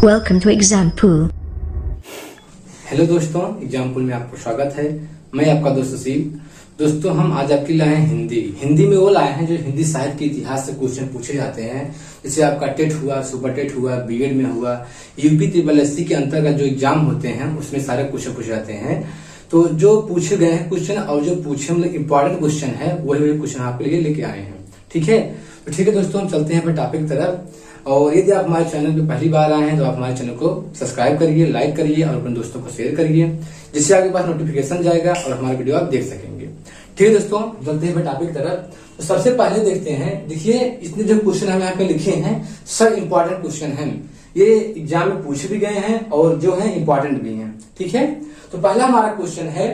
Welcome to Exam Pool. Hello दोस्तों, exam pool में आपका स्वागत है। मैं आपका दोस्त सुशील। दोस्तों, हम आज आपके लाए हैं हिंदी में वो लाए हैं जो हिंदी साहित्य के इतिहास से क्वेश्चन पूछे जाते हैं। जैसे आपका टेट हुआ, सुपर टेट हुआ, बीएड में हुआ, यूपी ट्रिपल एससी के अंतर्गत जो एग्जाम होते हैं उसमें सारे क्वेश्चन पूछे जाते हैं। तो जो पूछे गए हैं क्वेश्चन और जो पूछे मतलब इम्पोर्टेंट क्वेश्चन है वही क्वेश्चन आपके लिए लेके आए हैं। ठीक है, तो ठीक है दोस्तों, हम चलते हैं अपने टॉपिक की तरफ। और यदि आप हमारे चैनल पे पहली बार आए हैं तो आप हमारे चैनल को सब्सक्राइब करिए, लाइक करिए और अपने दोस्तों को शेयर करिए, जिससे आपके पास नोटिफिकेशन जाएगा और हमारा वीडियो आप देख सकेंगे। ठीक है दोस्तों, चलते हैं टॉपिक की तरफ। तो सबसे पहले देखते हैं, देखिए इसने जो क्वेश्चन हम यहाँ पे लिखे हैं सब इम्पोर्टेंट क्वेश्चन हैं। ये एग्जाम में पूछे भी गए हैं और जो है इम्पोर्टेंट भी हैं। ठीक है, तो पहला हमारा क्वेश्चन है,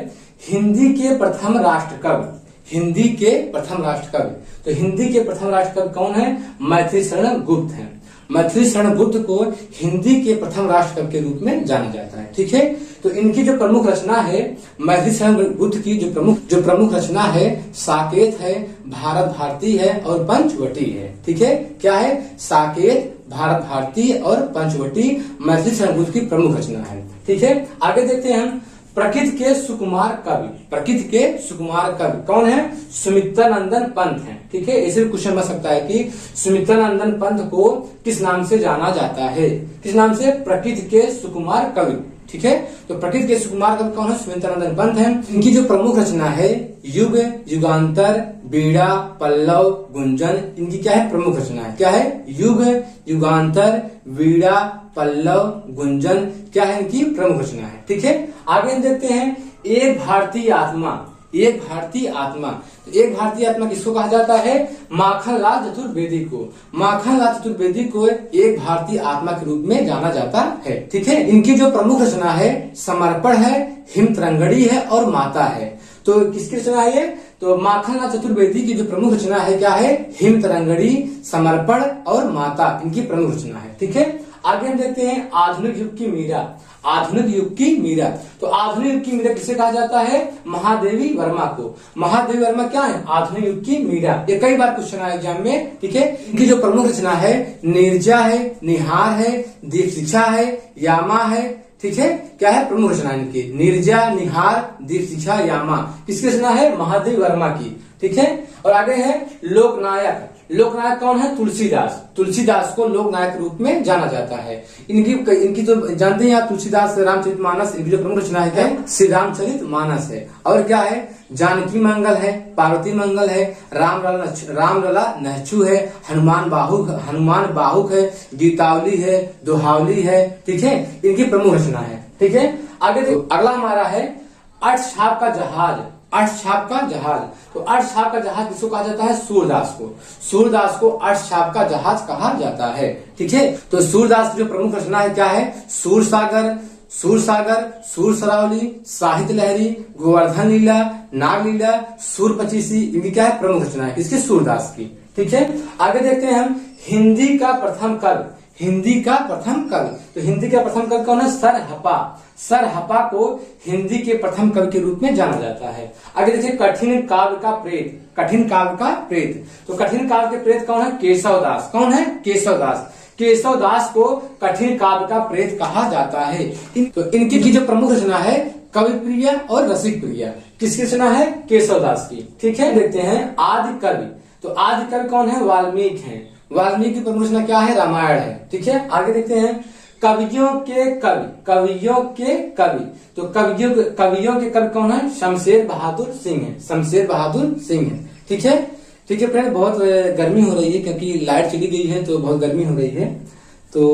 हिंदी के प्रथम राष्ट्र कवि। हिंदी के प्रथम राष्ट्र कवि, तो हिंदी के प्रथम राष्ट्र कवि कौन है? मैथिली शरण गुप्त हैं। मैथिली शरण गुप्त को हिंदी के प्रथम राष्ट्र कवि के रूप में जाना जाता है। ठीक है, तो इनकी जो प्रमुख रचना है, मैथिली शरण गुप्त की जो प्रमुख रचना है, साकेत है, भारत भारती है और पंचवटी है। ठीक है, क्या है? साकेत, भारत भारती और पंचवटी मैथिली शरण गुप्त की प्रमुख रचना है। ठीक है, आगे देखते हैं हम, प्रकृति के सुकुमार कवि। प्रकृति के सुकुमार कवि कौन है? सुमित्रानंदन पंत हैं। ठीक है, ऐसे क्वेश्चन बन सकता है कि सुमित्रानंदन पंत को किस नाम से जाना जाता है? किस नाम से? प्रकृति के सुकुमार कवि। ठीक है, तो प्रकृति के सुकुमार कवि कौन है? सुमित्रानंदन पंत हैं। इनकी जो प्रमुख रचना है, युग, युगांतर, बीड़ा, पल्लव, गुंजन, इनकी क्या है? प्रमुख रचना है। क्या है? युग, युगांतर, बीड़ा, पल्लव, गुंजन, क्या है? इनकी प्रमुख रचना है। ठीक है, आगे देखते हैं, एक भारतीय आत्मा। एक भारतीय आत्मा, तो एक भारतीय आत्मा किसको कहा जाता है? माखनलाल चतुर्वेदी को। माखनलाल चतुर्वेदी को एक भारतीय आत्मा के रूप में जाना जाता है। ठीक है, इनकी जो प्रमुख रचना है, समर्पण है, हिमतरंगड़ी है और माता है। तो किसकी रचना है ये? तो माखनलाल चतुर्वेदी की जो प्रमुख रचना है क्या है? हिमतरंगड़ी, समर्पण और माता, इनकी प्रमुख रचना है। ठीक है, आगे हम देखते हैं, आधुनिक युग की मीरा। आधुनिक युग की मीरा, तो आधुनिक युग की मीरा किसे कहा जाता है? महादेवी वर्मा को। महादेवी वर्मा क्या है? आधुनिक युग की मीरा। ये कई बार क्वेश्चन आया एग्जाम में। ठीक है, इनकी जो प्रमुख रचना है, नीरजा है, निहार है, दीपशिखा है, यामा है। ठीक है, क्या है? प्रमुख रचना इनकी, नीरजा, निहार, दीपशिखा, यामा, किसकी रचना है? महादेवी वर्मा की। ठीक है, और आगे है लोकनायक। लोकनायक कौन है? तुलसीदास। तुलसीदास को लोकनायक रूप में जाना जाता है। इनकी तो जानते हैं आप, तुलसीदास रामचरितमानस, इनकी जो प्रमुख रचना है क्या है? श्री रामचरितमानस है। और क्या है? जानकी मंगल है, पार्वती मंगल है, रामलला नहचू है, हनुमान बाहुक है, गीतावली है, दोहावली है। ठीक है, इनकी प्रमुख रचना है। ठीक है, आगे देखो, अगला हमारा है अर्थछाप का जहाज। अर्थछाप का जहाज, तो अर्थछाप का जहाज किसको कहा जाता है? सूरदास को। सूरदास को अर्थछाप का जहाज कहा जाता है। ठीक है, तो सूरदास की जो प्रमुख रचना है क्या है? सूरसागर, सूर सरावली, साहित्य लहरी, गोवर्धन लीला, नाग लीला, सूर पचीसी, इनकी क्या है? प्रमुख रचना है किसकी? सूरदास की। ठीक है, आगे देखते हैं हम, हिंदी का प्रथम कवि। हिंदी का प्रथम कवि, तो हिंदी का प्रथम कवि कौन है? सरहपा। सरहपा को हिंदी के प्रथम कवि के रूप में जाना जाता है। आगे देखिए, कठिन काव्य का प्रेत। कठिन काव्य का प्रेत, तो कठिन काव्य के प्रेत कौन है? केशवदास। कौन है? केशवदास। केशवदास को कठिन काव्य का प्रेत कहा जाता है। तो इनकी की जो प्रमुख रचना है, कवि प्रिय और रसिक प्रिय, किसकी रचना है? केशवदास की। ठीक है, देखते हैं आदि कवि, तो आदि कवि कौन है? वाल्मीकि है। वाल्मीकि की प्रमुख रचना क्या है? रामायण है। ठीक है, आगे देखते हैं, कवियों के कवि। कवियों के कवि, तो कवियों के कवि कौन है? शमशेर बहादुर सिंह है। शमशेर बहादुर सिंह है। ठीक है, ठीक है फ्रेंड, बहुत गर्मी हो रही है क्योंकि लाइट चली गई है तो बहुत गर्मी हो रही है। तो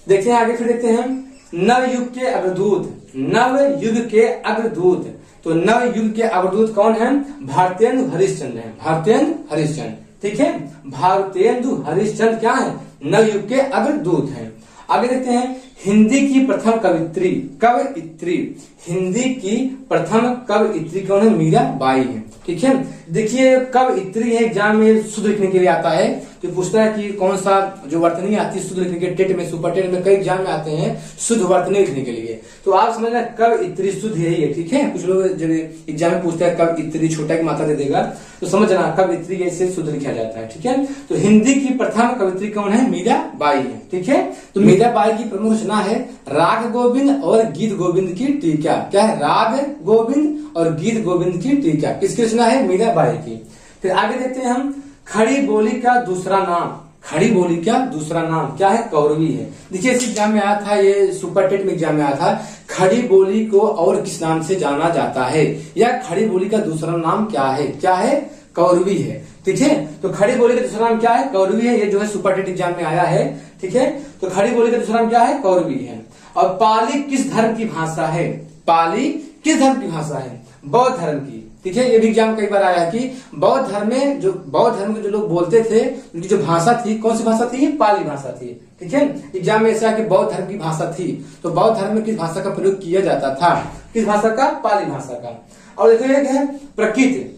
देखते हैं आगे, फिर देखते हैं, नवयुग के अग्रदूत। नवयुग के अग्रदूत, तो नवयुग के अग्रदूत कौन है? भारतेंदु हरिश्चंद्र है। भारतेंदु हरिश्चंद्र। ठीक है, भारतेंदु हरिश्चंद्र क्या है? नवयुग के अग्रदूत हैं। आगे देखते हैं, हिंदी की प्रथम कवयित्री। हिंदी की प्रथम कवयित्री कौन है? मीराबाई है। ठीक है, देखिए कब इत्री है एग्जाम में शुद्ध लिखने के लिए आता है, तो पूछता है कि कौन सा जो वर्तनी आती है शुद्ध लिखने के, टेट में, सुपर टेट में कई एग्जाम में आते हैं शुद्ध वर्तनी लिखने के लिए। तो आप समझना कब इत्री शुद्ध यही है, ठीक है। कुछ लोग जब एग्जाम में पूछते हैं कब इत्री, छोटा की मात्रा दे देगा, तो समझना कब इत्री ऐसे शुद्ध लिखा जाता है, ठीक है। तो हिंदी की प्रथम कवित्री कौन है? मीराबाई है, ठीक है। तो मीराबाई की प्रमुख रचना है राग गोविंद और गीत गोविंद की टीका। क्या है? राग गोविंद और गीत गोविंद की टीका किसकी रचना है? मीराबाई की। फिर आगे देखते हैं हम, खड़ी बोली का दूसरा नाम। खड़ी बोली का दूसरा नाम क्या है? कौरवी है। देखिए इस एग्जाम में आया था, ये सुपर टेट में एग्जाम में आया था, खड़ी बोली को और किस नाम से जाना जाता है, या खड़ी बोली का दूसरा नाम क्या है? क्या है? कौरवी है, ठीक है। तो खड़ी बोली का दूसरा नाम क्या है? कौरवी है। ये जो है सुपर टेट एग्जाम में आया है, ठीक है। तो खड़ी बोली का दूसरा नाम क्या है? कौरवी है। और पाली किस धर्म की भाषा है? पाली किस धर्म की भाषा है? बौद्ध धर्म की, ठीक है। ये भी एग्जाम कई बार आया कि बौद्ध धर्म में जो बौद्ध धर्म के जो लोग बोलते थे उनकी जो भाषा थी कौन सी भाषा थी? पाली भाषा थी, ठीक है। एग्जाम में ऐसा कि बौद्ध धर्म की भाषा थी, तो बौद्ध धर्म में किस भाषा का प्रयोग किया जाता था? किस भाषा का? पाली भाषा का। और देखो एक है प्रकृत।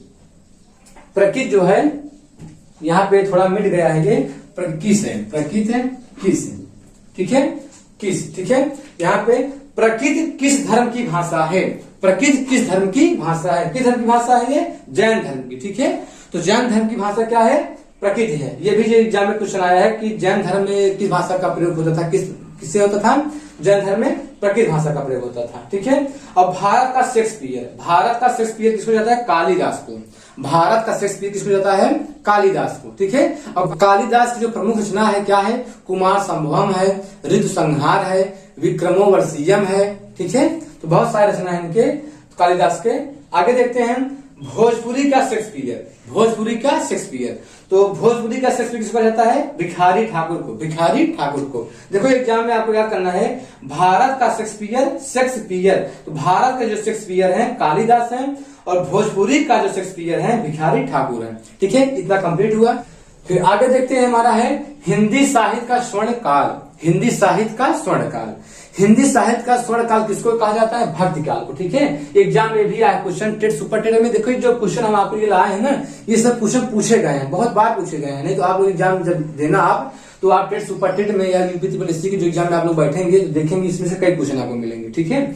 प्रकृत जो है यहाँ पे थोड़ा मिट गया है, ये किस है, प्रकृत है, किस है, ठीक है, किस, ठीक है। यहाँ पे प्रकृत किस धर्म की भाषा है? प्रकृत किस धर्म की भाषा है? किस धर्म की भाषा है? ये जैन धर्म की, ठीक है। तो जैन धर्म की भाषा क्या है? प्रकृत है। ये भी जो एग्जाम में क्वेश्चन आया है कि जैन धर्म में किस भाषा का प्रयोग होता था, किससे होता था? जैन धर्म में प्रकृत भाषा का प्रयोग होता था, ठीक है। अब भारत का शेक्सपियर, भारत का शेक्सपियर किसको जाता है? कालिदास को। भारत का शेक्सपियर किसको जाता है? कालिदास को, ठीक है। अब कालिदास की जो प्रमुख रचना है क्या है? कुमार संभवम है, ऋतु संहार है, विक्रमोर्वशीयम है, ठीक है। तो बहुत सारे रचना है इनके कालिदास के। आगे देखते हैं भोजपुरी का शेक्सपियर। भोजपुरी का शेक्सपियर, तो भोजपुरी का शेक्सपियर किसको जाता है? भिखारी ठाकुर को। भिखारी ठाकुर को। देखो एग्जाम में आपको क्या करना है, भारत का शेक्सपियर, शेक्सपियर, तो भारत का जो शेक्सपियर है कालिदास है, और भोजपुरी का जो शेक्सपियर है भिखारी ठाकुर है, ठीक है। इतना कंप्लीट हुआ। फिर आगे देखते हैं हमारा है हिंदी साहित्य का स्वर्ण काल। हिंदी साहित्य का स्वर्ण काल। हिंदी साहित्य का स्वर्ण काल किसको कहा जाता है? भक्ति काल को, ठीक है। एग्जाम में भी आया क्वेश्चन, टेट सुपर टेट में। देखो जो क्वेश्चन हम आपके लिए लाए हैं ना, ये सब क्वेश्चन पूछे गए हैं, बहुत बार पूछे गए हैं। नहीं तो आप लोग एग्जाम जब देना आप, तो आप टेट सुपर टेट में या यूपी ट्रिपल एससी के जो एग्जाम में आप लोग बैठेंगे तो देखेंगे इसमें से कई क्वेश्चन आपको मिलेंगे, ठीक है।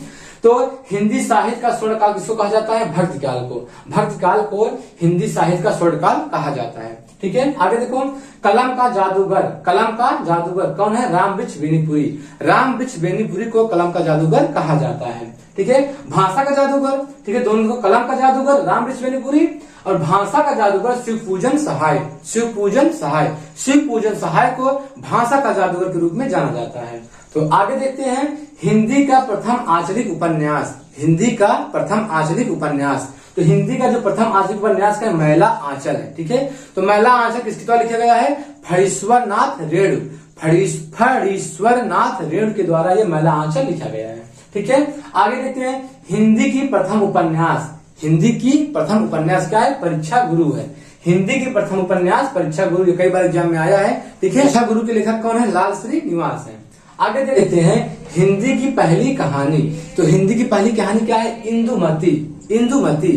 तो हिंदी साहित्य का स्वर्ण काल किसको कहा जाता है? भक्ति काल को। भक्ति काल को हिंदी साहित्य का स्वर्ण काल कहा जाता है, ठीक है। आगे देखो, कलम का जादूगर। कलम का जादूगर कौन है? रामवृक्ष बेनीपुरी। रामवृक्ष बेनीपुरी को कलम का जादूगर कहा जाता है, ठीक है। भाषा का जादूगर, ठीक है, दोनों को कलम का जादूगर रामवृक्ष बेनीपुरी, और भाषा का जादूगर शिवपूजन सहाय। शिवपूजन सहाय, शिवपूजन सहाय को भाषा का जादूगर के रूप में जाना जाता है। तो आगे देखते हैं हिंदी का प्रथम आचरित उपन्यास। हिंदी का प्रथम आचरित उपन्यास, तो हिंदी का जो प्रथम आचरित उपन्यास का मैला आंचल है, ठीक है। तो मैला आंचल किसके द्वारा लिखा गया है? फणीश्वर नाथ रेणु। फणीश्वर नाथ रेणु के द्वारा ये मैला आंचल लिखा गया है, ठीक है। आगे देखते हैं हिंदी की प्रथम उपन्यास। हिंदी की प्रथम उपन्यास क्या है? परीक्षा गुरु है। हिंदी की प्रथम उपन्यास परीक्षा गुरु, कई बार एग्जाम में आया है, ठीक है। परीक्षा गुरु के लेखक कौन है? लाल श्री निवास है। आगे देखते हैं हिंदी की पहली कहानी। तो हिंदी की पहली कहानी क्या है? इंदुमती। इंदुमती,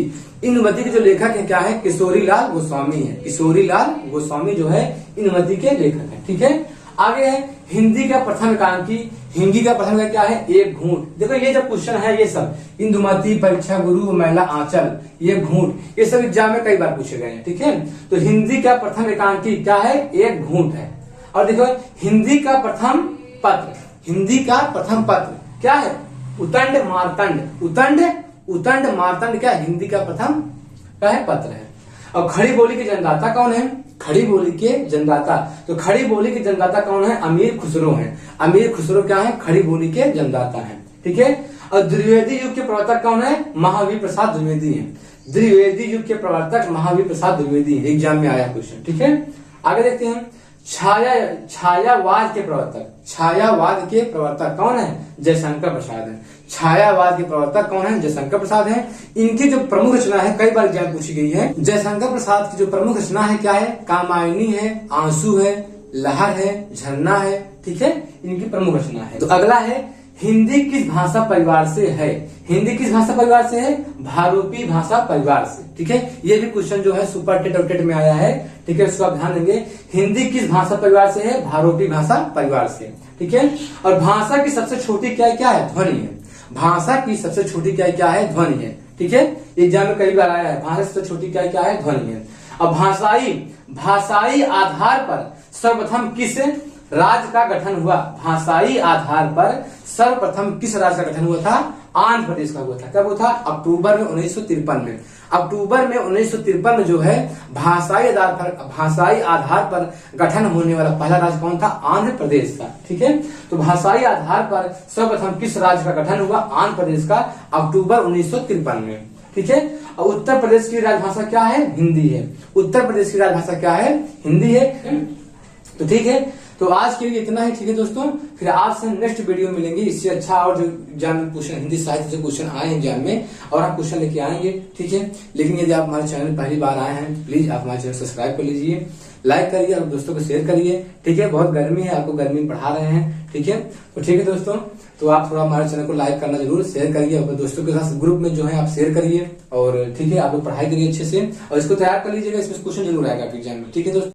इंदुमती के जो लेखक है क्या है? किशोरीलाल गोस्वामी है। किशोरीलाल गोस्वामी जो है इंदुमती के लेखक है, ठीक है। आगे है हिंदी का प्रथम एकांकी। हिंदी का प्रथम क्या है? एक घूंट। देखो ये जो क्वेश्चन है ये सब इंदुमती, परीक्षा गुरु, मैला आंचल, ये घूंट, ये सब एग्जाम में कई बार पूछे गए हैं, ठीक है। तो हिंदी का प्रथम एकांकी क्या है? एक घूंट है। और देखो हिंदी का प्रथम पत्र। हिंदी का प्रथम पत्र क्या है? उतंड मारतंड। उतंड मारतंड क्या हिंदी का प्रथम क्या है? पत्र है। और खड़ी बोली के जन्मदाता कौन है? खड़ी बोली के जन्मदाता, तो खड़ी बोली के जन्मदाता कौन है? अमीर खुसरो है। अमीर खुसरो क्या है? खड़ी बोली के जन्मदाता है, ठीक है। और द्विवेदी युग के प्रवर्तक कौन है? महावीर प्रसाद द्विवेदी है। द्विवेदी युग के प्रवर्तक महावीर प्रसाद द्विवेदी एग्जाम में आया क्वेश्चन, ठीक है। आगे देखते हैं छायावाद के प्रवर्तक। छायावाद के प्रवर्तक कौन है? जयशंकर प्रसाद है। छायावाद के प्रवर्तक कौन है? जयशंकर प्रसाद है। इनकी जो प्रमुख रचना है कई बार एग्जाम पूछी गई है। जयशंकर प्रसाद की जो प्रमुख रचना है क्या है? कामायनी है, आंसू है, लहर है, झरना है, ठीक है, इनकी प्रमुख रचना है। तो अगला है हिंदी किस भाषा परिवार से है? हिंदी किस भाषा परिवार से है? भारोपी भाषा परिवार से। ठीक है, ये भी क्वेश्चन जो है सुपर टेट और टेट में आया है। ठीक है, इसको आप ध्यान देंगे। हिंदी किस भाषा परिवार से है? भारोपी भाषा परिवार से। ठीक है, और भाषा की सबसे छोटी क्या है? ध्वनि है। भाषा की सबसे छोटी क्या है? ध्वनि है। ठीक है, एग्जाम में कई बार आया है। भाषा सबसे छोटी क्या है? ध्वनि है। अब भाषाई आधार पर सर्वप्रथम किस राज्य का गठन हुआ? भाषाई आधार पर सर्वप्रथम किस राज्य का गठन हुआ था? आंध्र प्रदेश का हुआ था। कब हुआ था? अक्टूबर में 1953 में। अक्टूबर में 1953 में जो है भाषाई आधार पर गठन होने वाला पहला राज्य कौन था? आंध्र प्रदेश का। ठीक है, तो भाषाई आधार पर सर्वप्रथम किस राज्य का गठन हुआ? आंध्र प्रदेश का, अक्टूबर 1953 में। ठीक है, और उत्तर प्रदेश की राजभाषा क्या है? हिंदी है। उत्तर प्रदेश की राजभाषा क्या है? हिंदी है। तो ठीक है, तो आज के लिए इतना ही। ठीक है दोस्तों, फिर आपसे नेक्स्ट वीडियो मिलेंगे इससे अच्छा, और जो एग्जाम में क्वेश्चन, हिंदी साहित्य से क्वेश्चन आए हैं एग्जाम में, और आप क्वेश्चन लेके आएंगे। ठीक है, लेकिन यदि आप हमारे चैनल पहली बार आए हैं तो प्लीज आप हमारे चैनल सब्सक्राइब कर लीजिए, लाइक करिए और दोस्तों को शेयर करिए। ठीक है, बहुत गर्मी है, आपको गर्मी बढ़ा रहे हैं। ठीक है, तो ठीक है दोस्तों, तो आप थोड़ा हमारे चैनल को लाइक करना जरूर, शेयर करिए, अपने दोस्तों के साथ ग्रुप में जो है आप शेयर करिए। और ठीक है, आप लोग पढ़ाई करिए अच्छे से, और इसको तैयार कर लीजिएगा, इसमें क्वेश्चन जरूर आएगा एग्जाम में। ठीक है दोस्तों।